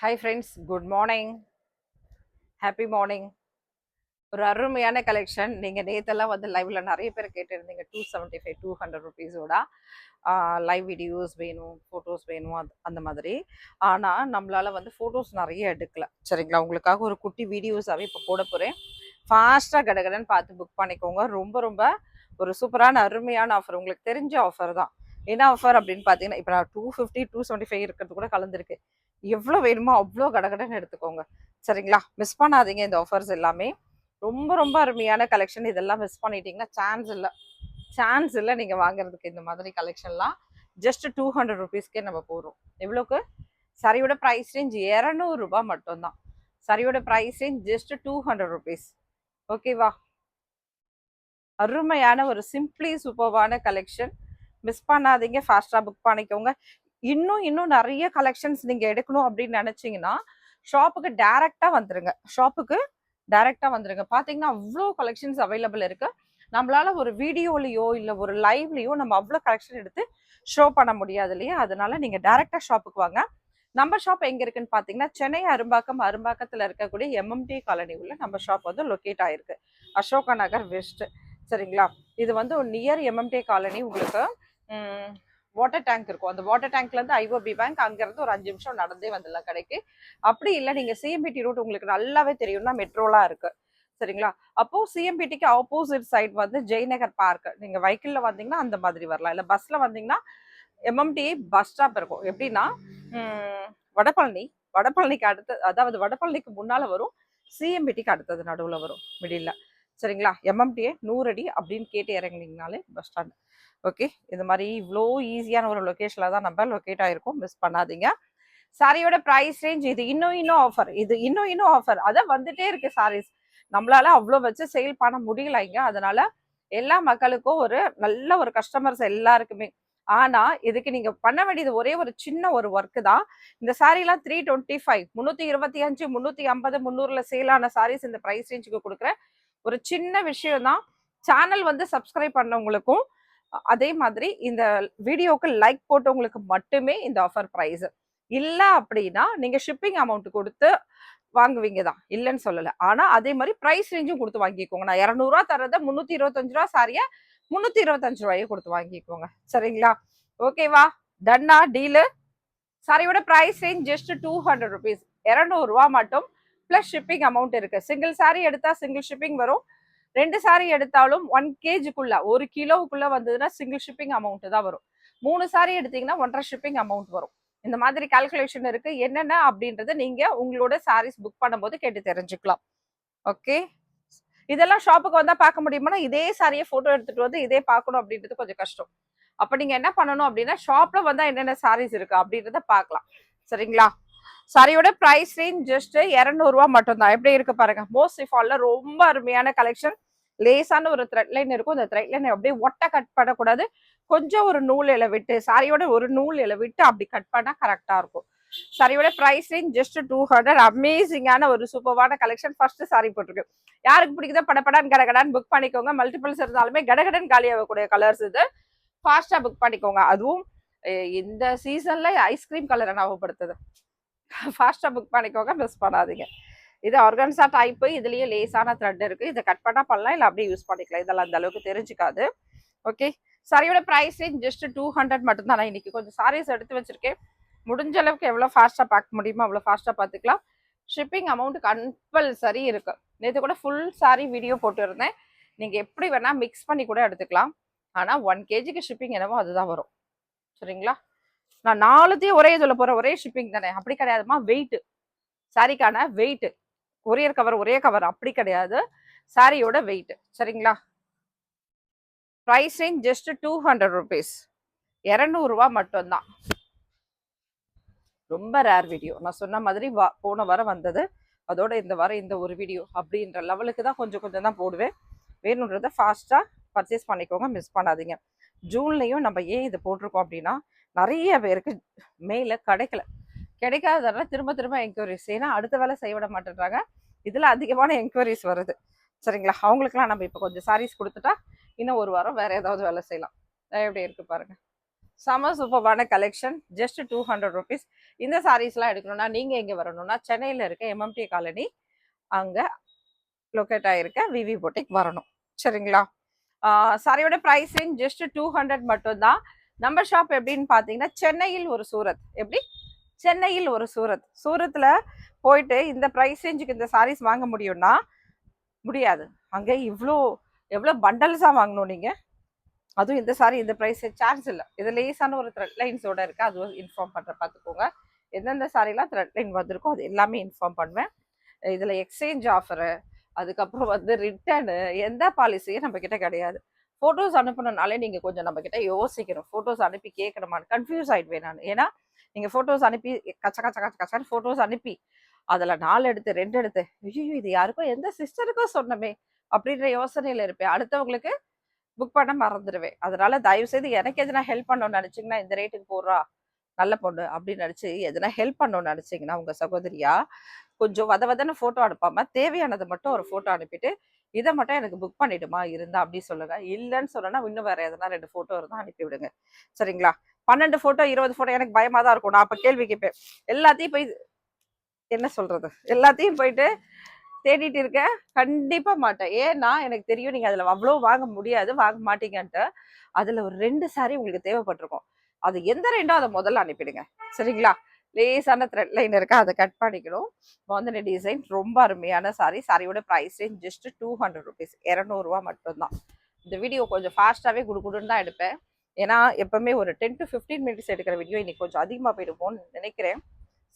Hi friends, good morning. Happy morning. ஒரு அருமையான collection. நீங்க நேத்தெல்லாம் வந்து லைவ்ல நிறைய பேர் கேட்டிருந்தீங்க 275 200 ருபீஸோட லைவ் வீடியோஸ் வேணும், ஃபோட்டோஸ் வேணும் அந்த மாதிரி. ஆனால் நம்மளால வந்து ஃபோட்டோஸ் நிறைய எடுக்கல. சரிங்களா, உங்களுக்காக ஒரு குட்டி வீடியோஸாகவே இப்போ போட போகிறேன். ஃபாஸ்ட்டாக கடகடன்னு பார்த்து புக் பண்ணிக்கோங்க. ரொம்ப ரொம்ப ஒரு சூப்பரான அருமையான ஆஃபர், உங்களுக்கு தெரிஞ்ச ஆஃபர் தான். என்ன ஆஃபர் அப்படின்னு பார்த்தீங்கன்னா, இப்போ நான் 250 275 இருக்கிறது கூட கலந்துருக்கு. எவ்வளோ வேணுமோ அவ்வளோ கடகடன்னு எடுத்துக்கோங்க. சரிங்களா, மிஸ் பண்ணாதீங்க இந்த ஆஃபர்ஸ் எல்லாமே. ரொம்ப ரொம்ப அருமையான கலெக்ஷன். இதெல்லாம் மிஸ் பண்ணிட்டீங்கன்னா சான்ஸ் இல்லை நீங்கள் வாங்குறதுக்கு. இந்த மாதிரி கலெக்ஷன்லாம் ஜஸ்ட் 200 ருபீஸ்க்கே நம்ம போகிறோம். எவ்வளோக்கு? சரியோட ப்ரைஸ் ரேஞ்ச் 200 ரூபாய் மட்டும்தான். சரியோட ப்ரைஸ் ரேஞ்ச் ஜஸ்ட் 200 ருபீஸ். ஓகேவா? அருமையான ஒரு சிம்பிளி சூப்பர்வான கலெக்ஷன். மிஸ் பண்ணாதீங்க, ஃபாஸ்ட்டாக புக் பண்ணிக்கோங்க. இன்னும் நிறைய கலெக்ஷன்ஸ் நீங்கள் எடுக்கணும் அப்படின்னு நினச்சிங்கன்னா ஷாப்புக்கு டைரெக்டாக வந்துருங்க. பார்த்தீங்கன்னா அவ்வளோ கலெக்ஷன்ஸ் அவைலபிள் இருக்குது. நம்மளால ஒரு வீடியோலையோ இல்லை ஒரு லைவ்லையோ நம்ம அவ்வளோ கலெக்ஷன் எடுத்து ஷோ பண்ண முடியாது இல்லையா? அதனால நீங்கள் டைரெக்டாக ஷாப்புக்கு வாங்க. நம்ம ஷாப் எங்கே இருக்குன்னு பார்த்தீங்கன்னா சென்னை அரும்பாக்கத்தில் இருக்கக்கூடிய எம்எம்டி காலனி உள்ள நம்ம ஷாப் வந்து லொக்கேட் ஆகிருக்கு. அசோகா நகர் வெஸ்ட். சரிங்களா, இது வந்து நியர் எம்எம்டி காலனி. உங்களுக்கு வாட்டர் டேங்க் இருக்கும். அந்த வாட்டர் டேங்க்லேருந்து ஐஓபி பேங்க், அங்கேருந்து ஒரு 5 நிமிஷம் நடந்தே வந்துடலாம் கடைக்கு. அப்படி இல்லை நீங்கள் சிஎம்பிடி ரூட் உங்களுக்கு நல்லாவே தெரியும்னா மெட்ரோலாம் இருக்குது. சரிங்களா, அப்போ சிஎம்பிடிக்கு ஆப்போசிட் சைட் வந்து ஜெய்நகர் பார்க். நீங்கள் வெஹிக்கிளில் வந்தீங்கன்னா அந்த மாதிரி வரலாம், இல்லை பஸ்ஸில் வந்தீங்கன்னா எம்எம்டி பஸ் ஸ்டாப் இருக்கும். எப்படின்னா வடபழனிக்கு அடுத்து, அதாவது வடபழனிக்கு முன்னால் வரும், சிஎம்பிடிக்கு அடுத்தது நடுவில் வரும் மிடில். சரிங்களா, எம்எம்டிஏ 100 அடி அப்படின்னு கேட்டு இறங்குனீங்கனாலே பஸ் ஸ்டாண்ட். ஓகே, இது மாதிரி இவ்வளோ ஈஸியான ஒரு லொக்கேஷனில் தான் நம்ம லொக்கேட் ஆகிருக்கோம். மிஸ் பண்ணாதீங்க. சாரியோட ப்ரைஸ் ரேஞ்ச் இது இன்னும் ஆஃபர் அதான் வந்துட்டே இருக்கு சாரீஸ். நம்மளால அவ்வளோ வச்சு சேல் பண்ண முடியலைங்க. அதனால எல்லா மக்களுக்கும் ஒரு நல்ல ஒரு கஸ்டமர்ஸ் எல்லாருக்குமே. ஆனா இதுக்கு நீங்க பண்ண வேண்டியது ஒரே ஒரு சின்ன ஒரு ஒர்க்கு தான். இந்த சாரீலாம் 325 325 350 300ல சேலான சாரீஸ் இந்த ப்ரைஸ் ரேஞ்சுக்கு கொடுக்குற ஒரு சின்ன விஷயம் தான். சேனல் வந்து சப்ஸ்கிரைப் பண்ணவங்களுக்கும் அதே மாதிரி இந்த வீடியோக்கு லைக் போட்டவங்களுக்கு மட்டுமே இந்த ஆஃபர் ப்ரைஸ். இல்லை அப்படின்னா நீங்க ஷிப்பிங் அமௌண்ட் கொடுத்து வாங்குவீங்க தான், இல்லைன்னு சொல்லலை. ஆனா அதே மாதிரி ப்ரைஸ் ரேஞ்சும் கொடுத்து வாங்கிக்கோங்க. நான் 200 தரத 325 சாரியை 325 கொடுத்து வாங்கிக்கோங்க. சரிங்களா, ஓகேவா? டன்னா டீலு. சாரியோட ப்ரைஸ் ரேஞ்ச் ஜஸ்ட் 200 ருபீஸ். 200 மட்டும் பிளஸ் ஷிப்பிங் அமௌண்ட் இருக்கு. சிங்கிள் சாரி எடுத்தா சிங்கிள் ஷிப்பிங் வரும். 2 சாரி எடுத்தாலும் 1 கேஜிக்குள்ள 1 கிலோவுக்குள்ள வந்ததுன்னா சிங்கிள் ஷிப்பிங் அமௌண்ட் தான் வரும். 3 சாரி எடுத்தீங்கன்னா 1.5 ஷிப்பிங் அமௌண்ட் வரும். இந்த மாதிரி கால்குலேஷன் இருக்கு. என்னென்ன அப்படின்றத நீங்க உங்களோட சாரீஸ் புக் பண்ணும்போது கேட்டு தெரிஞ்சுக்கலாம். ஓகே, இதெல்லாம் ஷாப்புக்கு வந்தா பார்க்க முடியுமானா இதே சாரியை போட்டோ எடுத்துட்டு வந்து இதே பார்க்கணும் அப்படின்றது கொஞ்சம் கஷ்டம். அப்ப நீங்க என்ன பண்ணணும் அப்படின்னா ஷாப்ல வந்தா என்னென்ன சாரீஸ் இருக்கு அப்படின்றத பார்க்கலாம். சரிங்களா, சாரியோட பிரைஸ் ரேஞ்ச் ஜஸ்ட் 200 மட்டும் தான். எப்படி இருக்கு பாருங்க. மோஸ்ட் ஃபால்ல ரொம்ப அருமையான கலெக்ஷன். லேசான ஒரு த்ரெட் லைன் இருக்கும். அந்த த்ரெட் லைன் அப்படியே ஒட்ட கட் பண்ணக்கூடாது. கொஞ்சம் ஒரு நூல் இலை விட்டு, சாரியோட ஒரு நூல் இலை விட்டு அப்படி கட் பண்ணா கரெக்டா இருக்கும். சாரியோட பிரைஸ் ரேஞ்ச் ஜஸ்ட் 200. அமேசிங்கான ஒரு சூப்பரான கலெக்ஷன். ஃபர்ஸ்ட் சாரி போட்டிருக்கு. யாருக்கு பிடிக்குதோ படப்படான்னு கடகடான்னு புக் பண்ணிக்கோங்க. மல்டிபிள்ஸ் இருந்தாலுமே கடகடன் காலியாகக்கூடிய கலர்ஸ் இது. ஃபாஸ்டா புக் பண்ணிக்கோங்க. அதுவும் இந்த சீசன்ல ஐஸ்கிரீம் கலரை ஞாபகப்படுத்துது. ஃபாஸ்டா புக் பண்ணிக்கோங்க, மிஸ் பண்ணாதீங்க. இது ஆர்கன்சா டைப்பு. இதுலயே லேசான த்ரெட் இருக்கு. இதை கட் பண்ணா பண்ணலாம், இல்லை அப்படியே யூஸ் பண்ணிக்கலாம். இதெல்லாம் அந்த அளவுக்கு தெரிஞ்சுக்காது. ஓகே, சாரியோட பிரைஸ் ரேஞ்ச் ஜஸ்ட் 200 மட்டும் தான். நான் இன்னைக்கு கொஞ்சம் சாரீஸ் எடுத்து வச்சிருக்கேன். முடிஞ்ச அளவுக்கு எவ்வளோ ஃபாஸ்டா பார்க்க முடியுமோ அவ்வளோ ஃபாஸ்டா பார்த்துக்கலாம். ஷிப்பிங் அமௌண்ட் கம்பல்சரி இருக்கு. நேற்று கூட ஃபுல் சாரி வீடியோ போட்டு இருந்தேன். நீங்க எப்படி வேணா மிக்ஸ் பண்ணி கூட எடுத்துக்கலாம். ஆனா 1 கேஜிக்கு ஷிப்பிங் என்னவோ அதுதான் வரும். சரிங்களா, நான் 4த்தையும் ஒரே இதுல போற ஒரே ஷிப்பிங் தானே, அப்படி கிடையாதுமா. வெயிட், சாரிக்கான வெயிட், கொரியர் கவர் ஒரே கவர் அப்படி கிடையாது, சாரியோட வெயிட். சரிங்களா, பிரைஸ் ரேஞ்ச் ஜஸ்ட் 200 ருபீஸ். 200 மட்டும்தான். ரொம்ப ரேர் வீடியோ. நான் சொன்ன மாதிரி போன வாரம் வந்தது, அதோட இந்த வாரம் இந்த ஒரு வீடியோ அப்படின்ற லெவலுக்கு தான் கொஞ்சம் தான் போடுவேன். வேணுன்றதை ஃபாஸ்ட்டாக பர்ச்சேஸ் பண்ணிக்கோங்க, மிஸ் பண்ணாதீங்க. ஜூன்லேயும் நம்ம ஏன் இது போட்டிருக்கோம் அப்படின்னா நிறைய பேருக்கு மேலே கிடைக்காதனால திரும்ப என்கொயரிஸ். ஏன்னா அடுத்த வேலை செய்ய விட மாட்டேன்றாங்க. இதில் அதிகமான என்கொயரிஸ் வருது. சரிங்களா, அவங்களுக்குலாம் நம்ம இப்போ கொஞ்சம் சாரீஸ் கொடுத்துட்டா இன்னும் ஒரு வாரம் வேற ஏதாவது வேலை செய்யலாம். எப்படி இருக்கு பாருங்க. செம சூப்பர்பான கலெக்ஷன். Just 200 rupees. இந்த சாரீஸ்லாம் எடுக்கணும்னா நீங்க எங்க வரணும்னா சென்னையில இருக்க எம்எம்டி காலனி அங்க லொக்கேட் ஆயிருக்க விவி பொட்டிக் வரணும். சரிங்களா? சாரியோட பிரைஸ் ரேஞ்ச் ஜஸ்ட் 200 மட்டும்தான். நம்ம ஷாப் எப்படின்னு பார்த்தீங்கன்னா சென்னையில் ஒரு சூரத். எப்படி? சென்னையில் ஒரு சூரத். சூரத்தில் போயிட்டு இந்த ப்ரைஸ் ரேஞ்சுக்கு இந்த சாரீஸ் வாங்க முடியும்னா முடியாது. அங்கே எவ்வளோ பண்டல்ஸாக வாங்கணும் நீங்கள். அதுவும் இந்த சாரி இந்த ப்ரைஸ் சார்ஜ் இல்லை. இது லேஸான ஒரு த்ரெட் லைன்ஸோட இருக்குது. அதுவும் இன்ஃபார்ம் பண்ணுற பார்த்துக்கோங்க. எந்தெந்த சாரிலாம் த்ரெட் லைன் வந்திருக்கோ அது எல்லாமே இன்ஃபார்ம் பண்ணுவேன். இதில் எக்ஸ்சேஞ்ச் ஆஃபரு, அதுக்கப்புறம் ரிட்டர்னு, எந்த பாலிசியும் நம்ம கிட்ட கிடையாது. ஃபோட்டோஸ் அனுப்பணுனாலே நீங்கள் கொஞ்சம் நம்ம கிட்ட யோசிக்கணும். ஃபோட்டோஸ் அனுப்பி கேட்கணுமான்னு கன்ஃபியூஸ் ஆகிடுவேன் நான். ஏன்னா நீங்கள் ஃபோட்டோஸ் அனுப்பி கச்ச கச்ச கச்ச கச்சான்னு ஃபோட்டோஸ் அனுப்பி அதில் 4 எடுத்து 2 எடுத்து ஐயோ இது யாருக்கோ எந்த சிஸ்டருக்கோ சொன்னமே அப்படின்ற யோசனையில் இருப்பேன். அடுத்தவங்களுக்கு புக் பண்ண மறந்துடுவேன். அதனால தயவு செய்து எனக்கு எதுனா ஹெல்ப் பண்ணணும்னு நினச்சிங்கன்னா, இந்த ரேட்டுக்கு போடுறா நல்ல பொண்ணு அப்படின்னு நினச்சி எதுனா ஹெல்ப் பண்ணணும்னு நினச்சிங்கன்னா உங்கள் சகோதரியா கொஞ்சம் வதன்னு ஃபோட்டோ அனுப்பாமல் தேவையானதை மட்டும் ஒரு ஃபோட்டோ அனுப்பிட்டு இதை மட்டும் எனக்கு புக் பண்ணிடுமா இருந்தா அப்படி சொல்லுங்க. இல்லைன்னு சொன்னா இன்னும் வேற எதனா 2 ஃபோட்டோ இருந்தால் அனுப்பி விடுங்க. சரிங்களா? 12 ஃபோட்டோ 20 ஃபோட்டோ எனக்கு பயமாக தான் இருக்கும். நான் அப்போ கேள்வி கேட்பேன். எல்லாத்தையும் போய் என்ன சொல்றது, எல்லாத்தையும் போயிட்டு தேடிட்டு இருக்க கண்டிப்பா மாட்டேன். ஏன்னா எனக்கு தெரியும் நீங்க அதுல அவ்வளோ வாங்க முடியாது, வாங்க மாட்டீங்கன்ட்டு. அதுல ஒரு 2 சாரி உங்களுக்கு தேவைப்பட்டிருக்கும். அது எந்த 2ஓ அதை முதல்ல அனுப்பிடுங்க. சரிங்களா? லேசான த்ரெட் லைன் இருக்கு, அதை கட் பண்ணிக்கணும். வந்து டிசைன் ரொம்ப அருமையான சாரி. சாரியோட ப்ரைஸ் ரேஞ்ச் ஜஸ்ட் 200 ருபீஸ். 200 ரூபா மட்டும்தான். இந்த வீடியோ கொஞ்சம் ஃபாஸ்ட்டாகவே குடுக்குடுன்னு தான் எடுப்பேன். ஏன்னா எப்பவுமே ஒரு 10 to 15 மினிட்ஸ் எடுக்கிற வீடியோ இன்னைக்கு கொஞ்சம் அதிகமாக போயிடுமோன்னு நினைக்கிறேன்.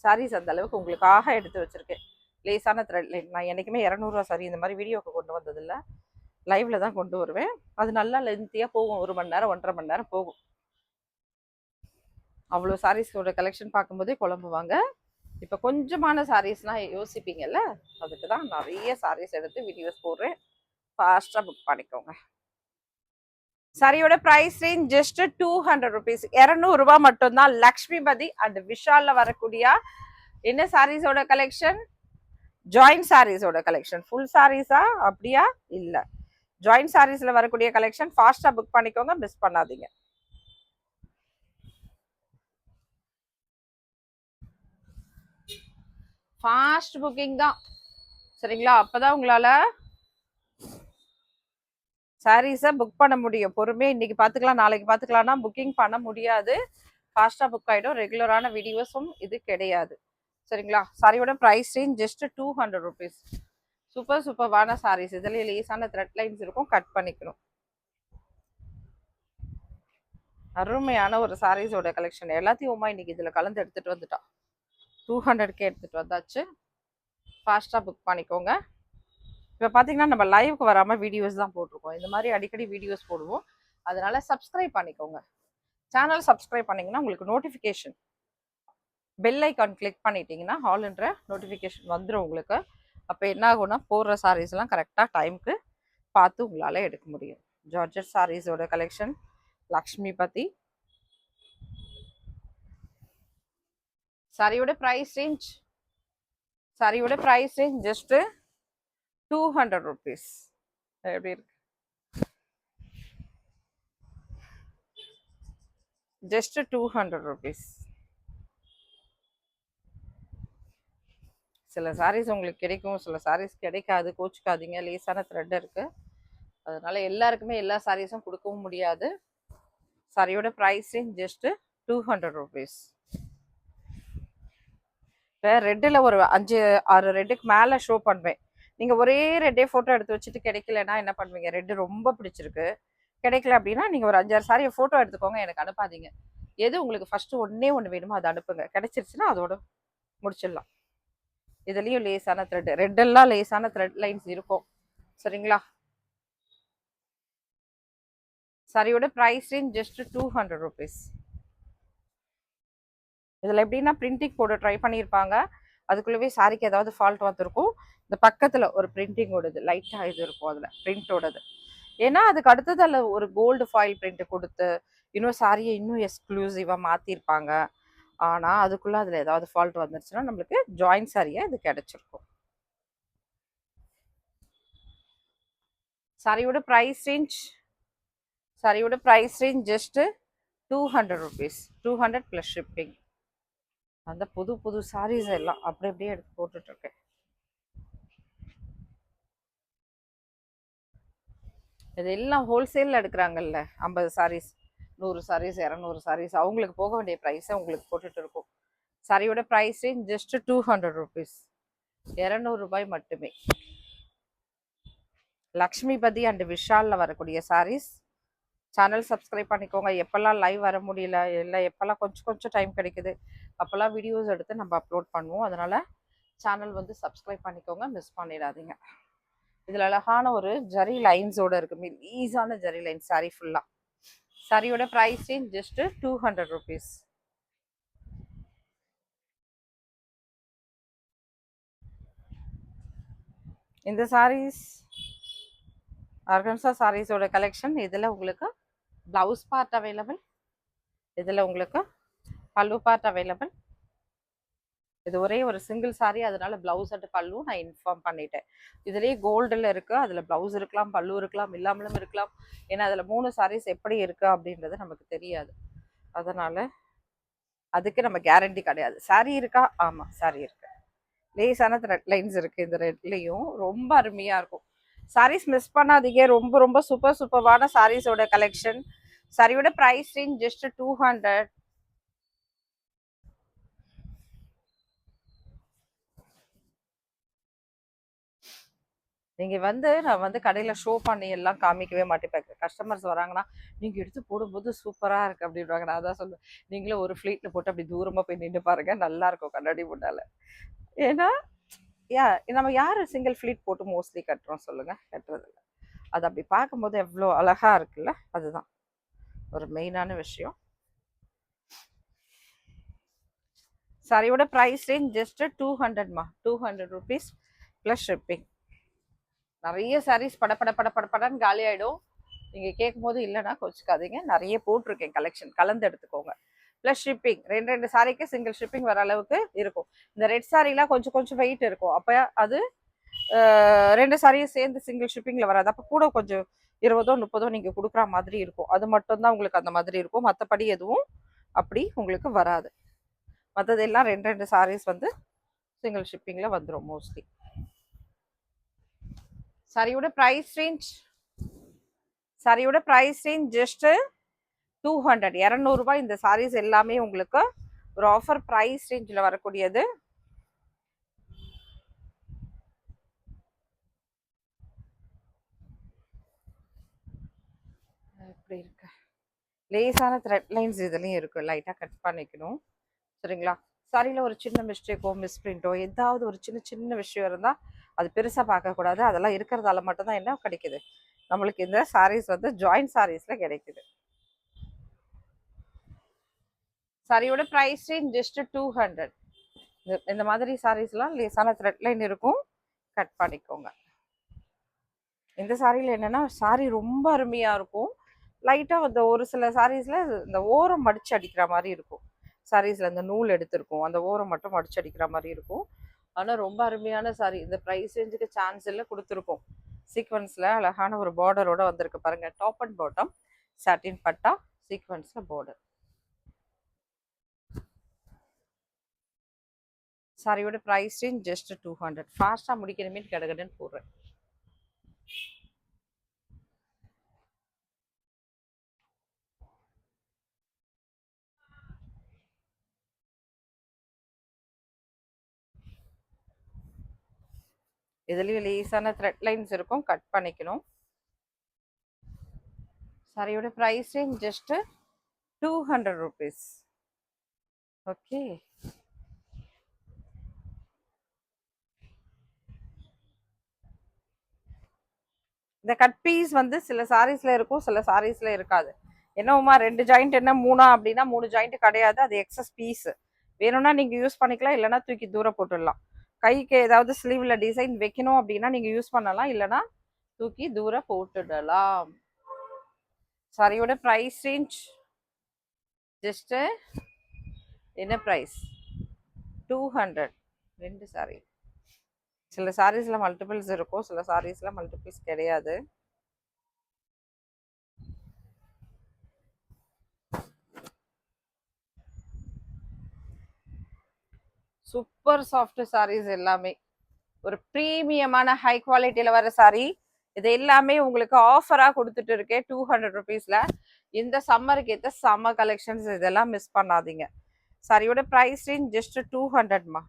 சாரீஸ் அந்த அளவுக்கு உங்களுக்காக எடுத்து வச்சிருக்கேன். லேசான த்ரெட் லைன். நான் என்றைக்குமே 200 சாரி இந்த மாதிரி வீடியோக்கு கொண்டு வந்ததில்லை. லைவ்ல தான் கொண்டு வருவேன். அது நல்லா லென்த்தியாக போகும். 1 மணி நேரம் 1.5 மணி நேரம் போகும். அவ்வளோ சாரீஸோட கலெக்ஷன் பார்க்கும்போதே குழம்புவாங்க. இப்போ கொஞ்சமான சாரீஸ்லாம் யோசிப்பீங்கல்ல, அதுக்கு தான் நிறைய சாரீஸ் எடுத்து வீடியோஸ் போடுறேன். ஃபாஸ்ட்டாக புக் பண்ணிக்கோங்க. சாரியோட ப்ரைஸ் ரேஞ்ச் ஜஸ்ட் 200 ருபீஸ். 200 ரூபா மட்டும்தான். லக்ஷ்மிபதி அண்ட் விஷால்ல வரக்கூடிய என்ன சாரீஸோட கலெக்ஷன்? ஜாயிண்ட் சாரீஸோட கலெக்ஷன். ஃபுல் சாரீஸா அப்படியா? இல்லை, ஜாயிண்ட் சாரீஸ்ல வரக்கூடிய கலெக்ஷன். ஃபாஸ்டா புக் பண்ணிக்கோங்க, மிஸ் பண்ணாதீங்க. ஃபாஸ்ட் புக்கிங் தான். சரிங்களா? அப்பதான் உங்களால சாரீஸை புக் பண்ண முடியும். பொறுமையாக இன்னைக்கு பார்த்துக்கலாம் நாளைக்கு பார்த்துக்கலாம்னா புக்கிங் பண்ண முடியாது. ஃபாஸ்ட்டாக புக் ஆகிடும். ரெகுலரான வீடியோஸும் இது கிடையாது. சரிங்களா? சாரியோட ப்ரைஸ் ரேஞ்ச் ஜஸ்ட் 200 ருபீஸ். சூப்பர்வான சாரீஸ். இதுலேயே லேஸான த்ரெட் லைன்ஸ் இருக்கும், கட் பண்ணிக்கணும். அருமையான ஒரு சாரீஸோட கலெக்ஷன். எல்லாத்தையும் உமா இன்னைக்கு இதில் கலந்து எடுத்துகிட்டு வந்துட்டான். 200K எடுத்துகிட்டு வந்தாச்சு. ஃபாஸ்ட்டாக புக் பண்ணிக்கோங்க. இப்போ பார்த்தீங்கன்னா நம்ம லைவுக்கு வராமல் வீடியோஸ் தான் போட்டிருக்கோம். இந்த மாதிரி அடிக்கடி வீடியோஸ் போடுவோம். அதனால சப்ஸ்கிரைப் பண்ணிக்கோங்க. சேனல் சப்ஸ்கிரைப் பண்ணிங்கன்னா உங்களுக்கு நோட்டிஃபிகேஷன் பெல் ஐக்கான் கிளிக் பண்ணிட்டீங்கன்னா ஆல்ன்ற நோட்டிஃபிகேஷன் வந்துடும் உங்களுக்கு. அப்போ என்ன ஆகும்னா போடுற சாரீஸ்லாம் கரெக்டாக டைமுக்கு பார்த்து உங்களால் எடுக்க முடியும். ஜார்ஜட் சாரீஸோட கலெக்ஷன். லக்ஷ்மிபதி. சாரியோட ப்ரைஸ் ரேஞ்ச் ஜஸ்ட் 200 ருபீஸ். எப்படி இருக்கு? Just 200 rupees. சில சாரீஸ் உங்களுக்கு கிடைக்கும், சில சாரீஸ் கிடைக்காது. கோச்சுக்காதீங்க. லேசான த்ரெட் இருக்கு, அதனால எல்லாருக்குமே எல்லா சாரீஸும் கொடுக்கவும் முடியாது. சாரியோட ப்ரைஸ் ரேஞ்ச் ஜஸ்ட் 200 ருபீஸ். இப்போ ரெட்டில் ஒரு 5-6 ரெட்டுக்கு மேலே ஷோ பண்ணுவேன். நீங்கள் ஒரே ரெட்டே ஃபோட்டோ எடுத்து வச்சுட்டு கிடைக்கலன்னா என்ன பண்ணுவீங்க? ரெட்டு ரொம்ப பிடிச்சிருக்கு கிடைக்கல அப்படின்னா நீங்கள் ஒரு 5-6 சாரியை ஃபோட்டோ எடுத்துக்கோங்க, எனக்கு அனுப்பாதீங்க. எது உங்களுக்கு ஃபஸ்ட்டு ஒன்று வேணுமோ அதை அனுப்புங்க. கிடைச்சிருச்சுன்னா அதோட முடிச்சிடலாம். இதுலேயும் லேஸான த்ரெட், ரெட்டெல்லாம் லேஸான த்ரெட் லைன்ஸ் இருக்கும். சரிங்களா? சாரியோட ப்ரைஸ் ரேஞ்ச் ஜஸ்ட் 200 ருபீஸ். இதில் எப்படின்னா பிரிண்டிங் போட ட்ரை பண்ணியிருப்பாங்க. அதுக்குள்ளவே சாரிக்கு ஏதாவது ஃபால்ட் வந்துருக்கும். இந்த பக்கத்தில் ஒரு பிரிண்டிங்கோடது லைட்டாக இது இருக்கும், அதில் பிரிண்டோடது. ஏன்னா அதுக்கு அடுத்தது அதில் ஒரு கோல்டு ஃபாயில் பிரிண்ட் கொடுத்து இன்னும் சாரியை இன்னும் எக்ஸ்க்ளூசிவாக மாற்றிருப்பாங்க. ஆனால் அதுக்குள்ளே அதில் ஏதாவது ஃபால்ட் வந்துருச்சுன்னா நம்மளுக்கு ஜாயிண்ட் சாரியாக இது கிடைச்சிருக்கும். சாரியோட price range just 200 rupees. 200 plus shipping. அந்த புது புது sarees எல்லாம் அப்படி அப்படியே எடுத்து போட்டுட்டு இருக்கேன். இதெல்லாம் ஹோல்சேல்ல எடுக்கிறாங்கல்ல, 50 sarees, 100 sarees, 200 sarees, அவங்களுக்கு போக வேண்டிய ப்ரைஸை உங்களுக்கு போட்டுட்டு இருக்கோம். சாரியோட ப்ரைஸ் ரேஞ்ச் ஜஸ்ட் 200 rupees, 200 ரூபாய் மட்டுமே. லக்ஷ்மிபதி அண்ட் விஷாலில் வரக்கூடிய sarees. சேனல் சப்ஸ்கிரைப் பண்ணிக்கோங்க. எப்போல்லாம் லைவ் வர முடியல, இல்லை எப்போல்லாம் கொஞ்சம் கொஞ்சம் டைம் கிடைக்குது அப்போல்லாம் வீடியோஸ் எடுத்து நம்ம அப்லோட் பண்ணுவோம். அதனால் சேனல் வந்து சப்ஸ்கிரைப் பண்ணிக்கோங்க, மிஸ் பண்ணிடாதீங்க. இதில் அழகான ஒரு ஜரி லைன்ஸோடு இருக்குது, ஈஸான ஜரி லைன்ஸ் சாரி ஃபுல்லாக. சாரியோட ப்ரைஸ் ரேஞ்ச் ஜஸ்ட்டு 200 rupees. இந்த சாரீஸ் ஆர்கன்சா சாரீஸோட கலெக்ஷன். இதில் உங்களுக்கு ப்ளவுஸ் பார்ட் அவைலபிள், இதில் உங்களுக்கு பல்லு பார்ட் அவைலபிள். இது ஒரே ஒரு சிங்கிள் சாரி, அதனால ப்ளவுஸ் அண்ட் பல்லு நான் இன்ஃபார்ம் பண்ணிட்டேன். இதுலேயே கோல்டில் இருக்குது, அதில் ப்ளவுஸ் இருக்கலாம், பல்லு இருக்கலாம், இல்லாமலும் இருக்கலாம். ஏன்னா அதில் 3 சாரீஸ் எப்படி இருக்குது அப்படின்றது நமக்கு தெரியாது. அதனால் அதுக்கு நம்ம கேரண்டி கிடையாது. சாரீ இருக்கா? ஆமாம், சாரீ இருக்கு. லேஸான த்ரெட் லைன்ஸ் இருக்குது இந்த ரெட்லேயும், ரொம்ப அருமையாக இருக்கும். சாரீஸ் மிஸ் பண்ணாதீங்க. ரொம்ப ரொம்ப சூப்பர்வான சாரீஸோட கலெக்ஷன். சாரியோட ப்ரைஸ் ரேஞ்ச் ஜஸ்ட் 200. நீங்கள் வந்து நான் வந்து கடையில் ஷோ பண்ணி எல்லாம் காமிக்கவே மாட்டேன். கஸ்டமர்ஸ் வராங்கன்னா நீங்கள் எடுத்து போடும்போது சூப்பராக இருக்குது அப்படின்வாங்க. நான் அதான் சொல்லுவேன், நீங்களும் ஒரு ஃப்ளீட்டில் போட்டு அப்படி தூரமாக போய் நின்று பாருங்கள், நல்லாயிருக்கும் கண்ணாடி முன்னால். ஏன்னா நம்ம யார் சிங்கிள் ஃப்ளீட் போட்டு மோஸ்ட்லி கட்டுறோம் சொல்லுங்கள்? கட்டுறதில்ல. அது அப்படி பார்க்கும்போது எவ்வளோ அழகாக இருக்குல்ல, அதுதான் ஒரு மெயினான விஷயம். சாரியோட ப்ரைஸ் ரேஞ்ச் ஜஸ்ட் 200மா, 200 rupees ப்ளஸ் ஷிப்பிங். நிறைய சாரீஸ் படன்னு காலி ஆகிடும். நீங்கள் கேட்கும் போது இல்லைன்னா கொச்சிக்காதீங்க, நிறைய போட்டிருக்கேன் கலெக்ஷன், கலந்து எடுத்துக்கோங்க. ப்ளஸ் ஷிப்பிங், 2 சாரிக்கு சிங்கிள் ஷிப்பிங் வர அளவுக்கு இருக்கும். இந்த ரெட் சாரிலாம் கொஞ்சம் வெயிட் இருக்கும், அப்போ அது 2 சாரியும் சேர்ந்து சிங்கிள் ஷிப்பிங்கில் வராது. அப்போ கூட கொஞ்சம் 20 30 நீங்கள் கொடுக்குற மாதிரி இருக்கும். அது மட்டும்தான் உங்களுக்கு அந்த மாதிரி இருக்கும், மற்றபடி எதுவும் அப்படி உங்களுக்கு வராது. மற்றதெல்லாம் 2 சாரீஸ் வந்து சிங்கிள் ஷிப்பிங்கில் வந்துடும் மோஸ்ட்லி. சாரியோட ப்ரைஸ் ரேஞ்ச் ஜஸ்ட் 200, 200 ரூபாய். இந்த சாரீஸ் எல்லாமே உங்களுக்கு ஒரு ஆஃபர் ப்ரைஸ் ரேஞ்சில் வரக்கூடியது. எப்படி இருக்கு, லேஸான த்ரெட் லைன்ஸ் இதுலேயும் இருக்குது, லைட்டாக கட் பண்ணிக்கணும் சரிங்களா. சாரியில் ஒரு சின்ன மிஸ்டேக்கோ மிஸ்பிரிண்டோ ஏதாவது ஒரு சின்ன விஷயம் இருந்தால் அது பெருசாக பார்க்கக்கூடாது. அதெல்லாம் இருக்கிறதால மட்டும்தான் என்ன கிடைக்குது நம்மளுக்கு, இந்த சாரீஸ் வந்து ஜாயிண்ட் சாரீஸில் கிடைக்குது. சாரியோட ப்ரைஸ் ரேஞ்ச் ஜஸ்ட் 200. இந்த மாதிரி சாரீஸ்லாம் லேஸான த்ரெட் லைன் இருக்கும், கட் பண்ணிக்கோங்க. இந்த சாரியில் என்னென்னா சாரி ரொம்ப அருமையாக இருக்கும். லைட்டாக அந்த ஒரு சில சாரீஸில் இந்த ஓரம் மடித்து அடிக்கிற மாதிரி இருக்கும். சாரீஸில் இந்த நூல் எடுத்திருக்கும், அந்த ஓரம் மட்டும் மடிச்சு அடிக்கிற மாதிரி இருக்கும். ஆனால் ரொம்ப அருமையான சாரி. இந்த ப்ரைஸ் ரேஞ்சுக்கு சான்ஸ் இல்லை, கொடுத்துருக்கோம். சீக்வன்ஸில் அழகான ஒரு பார்டரோட வந்திருக்கு பாருங்கள். டாப் அண்ட் பாட்டம் சாட்டின் பட்டா, சீக்வன்ஸில் பார்டர். சாரியோட ப்ரைஸ் ரேஞ்ச் ஜஸ்ட் 200. ஃபாஸ்ட்டாக முடிக்கணுமே கடகடன்னு போடுறேன். இதுலேயும் லேஸான த்ரெட் லைன்ஸ் இருக்கும், கட் பண்ணிக்கணும். சாரியோட price range just 200 rupees. Okay, இந்த கட் பீஸ் வந்து சில சாரீஸ்ல இருக்கும், சில சாரீஸ்ல இருக்காது. என்னவுமா 2 ஜாயிண்ட் என்ன 3 அப்படின்னா 3 ஜாயிண்ட் கிடையாது, அது எக்ஸஸ் பீஸ். வேணும்னா நீங்க யூஸ் பண்ணிக்கலாம், இல்லைன்னா தூக்கி தூரம் போட்டுடலாம். கைக்கு ஏதாவது ஸ்லீவ்ல டிசைன் வைக்கணும் அப்படின்னா நீங்க யூஸ் பண்ணலாம், இல்லைன்னா தூக்கி தூரம் போட்டுடலாம். சாரியோட ப்ரைஸ் ரேஞ்ச் ஜஸ்ட் என்ன ப்ரைஸ், 200. 2 சாரி. சில சாரீஸ்ல மல்டிபிள்ஸ் இருக்கும், சில சாரீஸ்ல மல்டிபிள்ஸ் கிடையாது. சூப்பர் சாஃப்ட் சாரீஸ் எல்லாமே ஒரு ப்ரீமியமான ஹை குவாலிட்டியில வர சாரீ. இது எல்லாமே உங்களுக்கு ஆஃபரா கொடுத்துட்டு இருக்கேன் 200 ருபீஸ்ல. இந்த சம்மருக்கு ஏற்ற சம்மர் கலெக்ஷன்ஸ் இதெல்லாம் மிஸ் பண்ணாதீங்க. சாரியோட ப்ரைஸ் ரேஞ்ச் ஜஸ்ட் 200மா.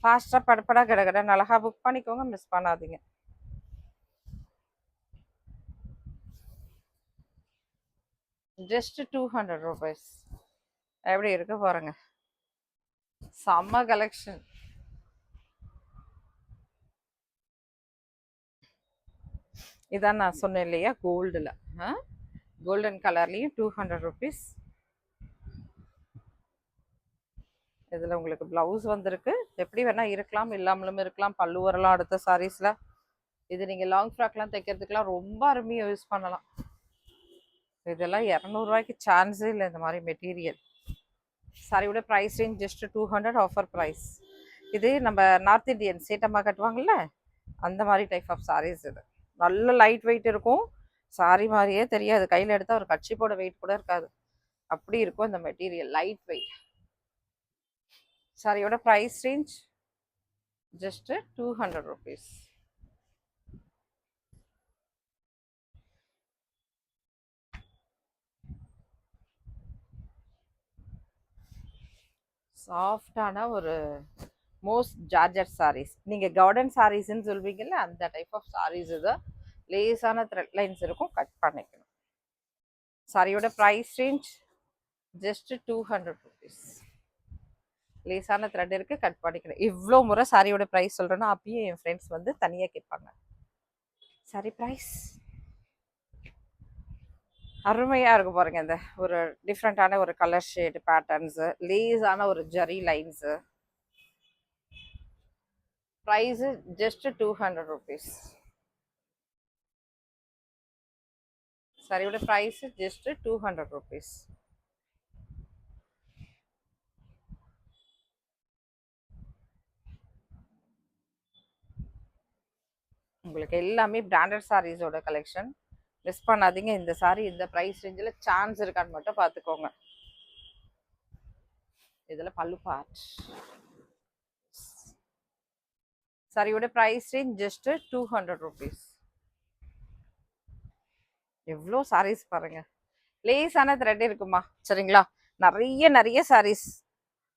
ஃபாஸ்டா படப்படா கடகடன்னு அழகா புக் பண்ணிக்கோங்க, மிஸ் பண்ணாதீங்க. Just 200 rupees. எப்படி இருக்கு பாருங்க, செம்ம கலெக்ஷன். இதான் நான் சொன்னேன் இல்லையா, கோல்டுல கோல்டன் கலர்லயும் 200 ருபீஸ். இதுல உங்களுக்கு பிளவுஸ் வந்திருக்கு. எப்படி வேணா இருக்கலாம், இல்லாமலும் இருக்கலாம். பல்லு வரலாம் அடுத்த சாரீஸ்ல. இது நீங்க லாங் ஃப்ராக்லாம் தைக்கிறதுக்குலாம் ரொம்ப அருமையா யூஸ் பண்ணலாம். இதெல்லாம் 200 ரூபாய்க்கு சான்ஸே இல்லை இந்த மாதிரி மெட்டீரியல். சாரியோட price range just 200 offer price. இது நம்ம நார்த் இந்தியன் சேட்டம்மா கட்டுவாங்கல்ல, அந்த மாதிரி டைப் ஆஃப் சாரீஸ். இது நல்ல லைட் வெயிட் இருக்கும். சாரி மாதிரியே தெரியாது, கையில் எடுத்தால் ஒரு கட்சிப்போட வெயிட் கூட இருக்காது, அப்படி இருக்கும் இந்த மெட்டீரியல், லைட் வெயிட். சாரியோட ப்ரைஸ் ரேஞ்ச் ஜஸ்ட் 200 ருபீஸ். சாஃப்டான ஒரு மோஸ்ட் ஜார்ஜர் சாரீஸ். நீங்கள் கார்டன் சாரீஸ்ன்னு சொல்வீங்கல்ல, அந்த டைப் ஆஃப் சாரீஸ். இது லேஸான த்ரெட் லைன்ஸ் இருக்கும், கட் பண்ணிக்கணும். சாரியோட ப்ரைஸ் ரேஞ்ச் ஜஸ்ட் 200 ருபீஸ். லேஸான த்ரெட் இருக்குது, கட் பண்ணிக்கணும். இவ்வளோ முறை சாரியோட ப்ரைஸ் சொல்கிறேன்னா அப்பயே என் ஃப்ரெண்ட்ஸ் வந்து தனியாக கேட்பாங்க. சாரி ப்ரைஸ் அருமையாக இருக்கும் பாருங்க. இந்த ஒரு டிஃப்ரெண்ட்டான ஒரு கலர் ஷேடு பேட்டர்ன்ஸு, லேஸான ஒரு ஜரி லைன்ஸு. Price just 200 rupees. சாரியோட ப்ரைஸ் ஜஸ்ட் 200 ருபீஸ். உங்களுக்கு எல்லாமே பிராண்டட் சாரீஸோட கலெக்ஷன், மிஸ் பண்ணாதீங்க. இந்த சாரி இந்த ப்ரைஸ் ரேஞ்சில் சான்ஸ் இருக்கான்னு மட்டும் பார்த்துக்கோங்க. இதில் பல்லு பார்ட். சாரியோட ப்ரைஸ் ரேஞ்ச் ஜஸ்ட் 200 ருபீஸ். எவ்வளோ சாரீஸ் பாருங்க, லேஸான த்ரெட் இருக்குமா, சரிங்களா. நிறைய நிறைய சாரீஸ்.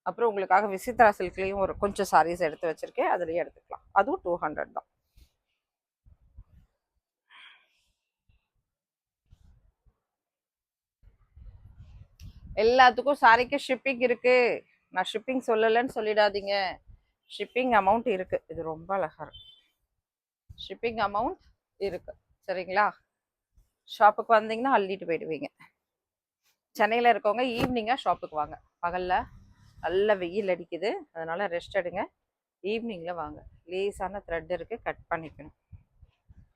அப்புறம் உங்களுக்காக விசித்ரா சில்க்லேயும் ஒரு கொஞ்சம் சாரீஸ் எடுத்து வச்சிருக்கேன், அதுலேயே எடுத்துக்கலாம். அதுவும் 200 தான். எல்லாத்துக்கும் சாரிக்கு ஷிப்பிங் இருக்கு. நான் ஷிப்பிங் சொல்லலைன்னு சொல்லிடாதீங்க, ஷிப்பிங் அமௌண்ட் இருக்கு. இது ரொம்ப அழகா இருக்கு, ஷிப்பிங் அமௌண்ட் இருக்கு, சரிங்களா. ஷாப்புக்கு வந்தீங்கன்னா அள்ளிட்டு போயிடுவீங்க. சென்னையில் இருக்கவங்க ஈவினிங்காக ஷாப்புக்கு வாங்க. பகலில் நல்ல வெயில் அடிக்குது, அதனால ரெஸ்ட் எடுங்க. ஈவினிங்கில் வாங்க. லேஸான த்ரெட் இருக்குது, கட் பண்ணிக்கணும்.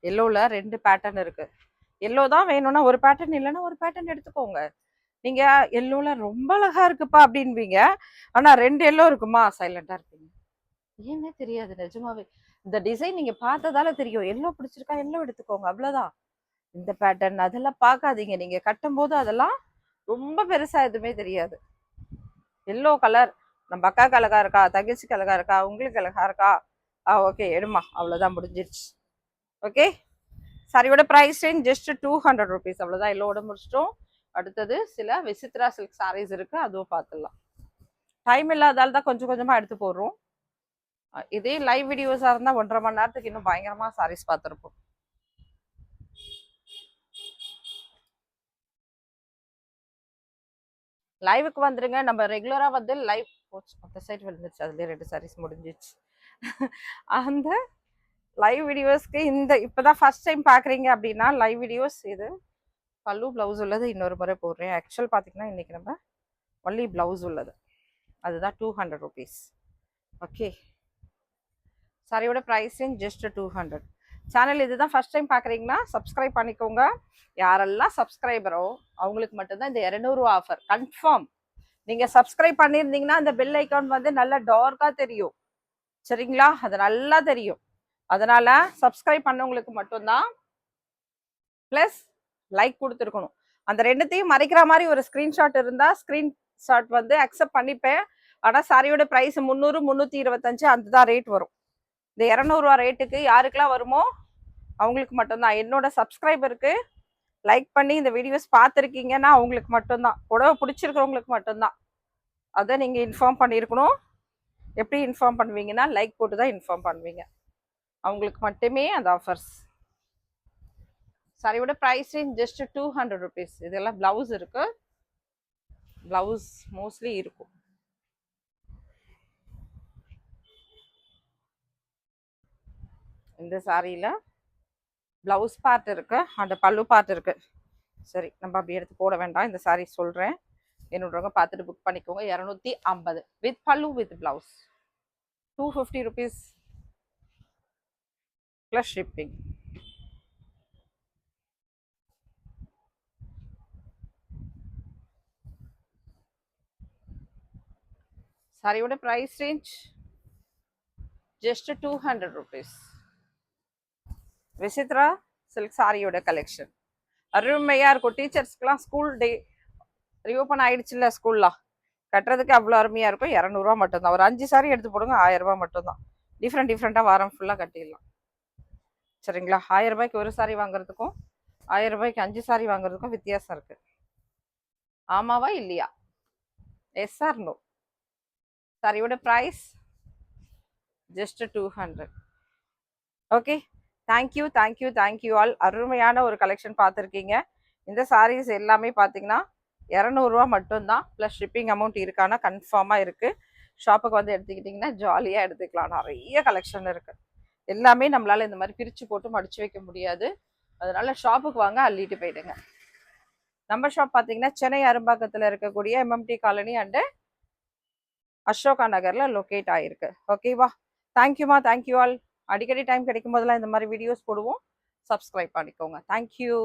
எல்லோவில் 2 பேட்டர்ன் இருக்குது. எல்லோ தான் வேணும்னா ஒரு பேட்டர்ன், இல்லைன்னா ஒரு பேட்டர்ன் எடுத்துக்கோங்க. நீங்கள் எல்லோவில் ரொம்ப அழகாக இருக்குப்பா அப்படின்வீங்க, ஆனால் 2 எல்லோ இருக்குமா, சைலண்டாக இருப்பீங்க. ஏன்னே தெரியாது நிஜமாவே. இந்த டிசைன் நீங்கள் பார்த்ததால தெரியும். எல்லோ பிடிச்சிருக்கா, எல்லோ எடுத்துக்கோங்க, அவ்வளோதான். இந்த பேட்டர்ன் அதெல்லாம் பார்க்காதீங்க. நீங்கள் கட்டும் போது அதெல்லாம் ரொம்ப பெருசாக எதுவுமே தெரியாது. எல்லோ கலர் நம்ம அக்காவுக்கு அழகா இருக்கா, தங்கச்சிக்கு அழகா இருக்கா, உங்களுக்கு அழகா இருக்கா, ஓகே எடுமா, அவ்வளோதான், முடிஞ்சிருச்சு. ஓகே. சாரியோட ப்ரைஸ் ரேஞ்ச் ஜஸ்ட் 200 ருபீஸ். அவ்வளோதான், எல்லோட முடிச்சிட்டோம். அடுத்தது சில விசித்ரா சில்க் சாரீஸ் இருக்கு, அதுவும் பார்த்துடலாம். டைம் இல்லாதால தான் கொஞ்சம் கொஞ்சமாக எடுத்து போடுறோம். இதே லைவ் வீடியோஸாக இருந்தால் 1.5 மணி நேரத்துக்கு இன்னும் பயங்கரமாக சாரீஸ் பார்த்துருப்போம். லைவுக்கு வந்துருங்க. நம்ம ரெகுலரா வந்து லைவ் போச்சு, அந்த சைட் விழுந்துருச்சு, அதுலேயே 2 சாரீஸ் முடிஞ்சிச்சு. அந்த லைவ் வீடியோஸ்க்கு இந்த இப்போதான் ஃபர்ஸ்ட் டைம் பார்க்குறீங்க அப்படின்னா லைவ் வீடியோஸ் இது பல்லு ப்ளவுஸ் உள்ளது இன்னொரு முறை போடுறேன். ஆக்சுவல் பார்த்தீங்கன்னா இன்றைக்கி நம்ம ஒன்லி ப்ளவுஸ் உள்ளது, அதுதான் 200 ருபீஸ். ஓகே. சாரியோட ப்ரைஸ் ஜஸ்ட் 200. சேனல் இதுதான் ஃபர்ஸ்ட் டைம் பார்க்குறீங்கன்னா சப்ஸ்கிரைப் பண்ணிக்கோங்க. யாரெல்லாம் சப்ஸ்கிரைபரோ அவங்களுக்கு மட்டும்தான் இந்த 200 ஆஃபர் கன்ஃபார்ம். நீங்கள் சப்ஸ்கிரைப் பண்ணியிருந்தீங்கன்னா அந்த பெல் ஐக்கான் வந்து நல்லா டார்க்காக தெரியும், சரிங்களா. அது நல்லா தெரியும். அதனால சப்ஸ்கிரைப் பண்ணவங்களுக்கு மட்டும்தான். ப்ளஸ் லைக் கொடுத்துருக்கணும். அந்த 2த்தையும் மறைக்கிற மாதிரி ஒரு ஸ்க்ரீன்ஷாட் இருந்தால் ஸ்க்ரீன்ஷாட் வந்து அக்செப்ட் பண்ணிப்பேன். ஆனால் சாரியோட ப்ரைஸ் 300 325 அந்த தான் ரேட் வரும். இந்த 200 ரேட்டுக்கு யாருக்கெல்லாம் வருமோ அவங்களுக்கு மட்டும்தான். என்னோட சப்ஸ்கிரைபருக்கு லைக் பண்ணி இந்த வீடியோஸ் பார்த்துருக்கீங்கன்னா அவங்களுக்கு மட்டும்தான், புடவை பிடிச்சிருக்கிறவங்களுக்கு மட்டும்தான். அதை நீங்கள் இன்ஃபார்ம் பண்ணியிருக்கணும். எப்படி இன்ஃபார்ம் பண்ணுவீங்கன்னா லைக் போட்டு தான் இன்ஃபார்ம் பண்ணுவீங்க. அவங்களுக்கு மட்டுமே அந்த ஆஃபர்ஸ். சாரியோட ப்ரைஸ் ரேஞ்ச் ஜஸ்ட் 200 ருபீஸ். இதெல்லாம் ப்ளவுஸ் இருக்கு, ப்ளவுஸ் மோஸ்ட்லி இருக்கும். இந்த சாரியில் ப்ளவுஸ் பார்ட் இருக்கு, அந்த பல்லு பார்ட் இருக்கு. சரி, நம்ம அப்படி எடுத்து போட வேண்டாம். இந்த சாரி சொல்கிறேன், என்னோடவங்க பார்த்துட்டு புக் பண்ணிக்கோங்க. 250 with pallu with blouse. 250 rupees plus shipping. சாரியோட price range just 200 rupees. Vichitra silk சாரியோட கலெக்ஷன் அருமையாக இருக்கும். டீச்சர்ஸ்க்குலாம் ஸ்கூல் டே ரீஓப்பன் ஆகிடுச்சுல்ல, ஸ்கூல்லாம் கட்டுறதுக்கு அவ்வளோ அருமையாக இருக்கும். 200 மட்டும்தான். ஒரு 5 சாரி எடுத்து போடுங்க, 1000 ரூபா மட்டும்தான். டிஃப்ரெண்ட்டாக வாரம் ஃபுல்லாக கட்டிடலாம். சரிங்களா? 1000 ரூபாய்க்கு ஒரு சாரி வாங்குறதுக்கும் 1000 ரூபாய்க்கு 5 சாரி வாங்குறதுக்கும் வித்தியாசம் இருக்குது. ஆமாவா இல்லையா? Yes or no? சாரியோட price just 200. Okay, thank you all. அருமையான ஒரு கலெக்ஷன் பார்த்துருக்கீங்க. இந்த சாரீஸ் எல்லாமே பார்த்தீங்கன்னா 200 ரூபா மட்டும்தான். ப்ளஸ் ஷிப்பிங் அமௌண்ட் இருக்கானா கன்ஃபார்மாக இருக்குது. ஷாப்புக்கு வந்து எடுத்துக்கிட்டிங்கன்னா ஜாலியாக எடுத்துக்கலாம். நிறைய கலெக்ஷன் இருக்குது. எல்லாமே நம்மளால் இந்த மாதிரி பிரித்து போட்டு மடித்து வைக்க முடியாது. அதனால ஷாப்புக்கு வாங்க, அள்ளிட்டு போயிடுங்க. நம்ம ஷாப் பார்த்தீங்கன்னா சென்னை அரும்பாக்கத்தில் இருக்கக்கூடிய எம்எம்டி காலனி அண்டு அசோகா நகரில் லொக்கேட் ஆகிருக்கு. ஓகேவா? Thank you all. அடிக்கடி டைம் கிடைக்கும் போதெல்லாம் இந்த மாதிரி வீடியோஸ் போடுவோம். சப்ஸ்கிரைப் பண்ணிக்கோங்க. தேங்க்யூ.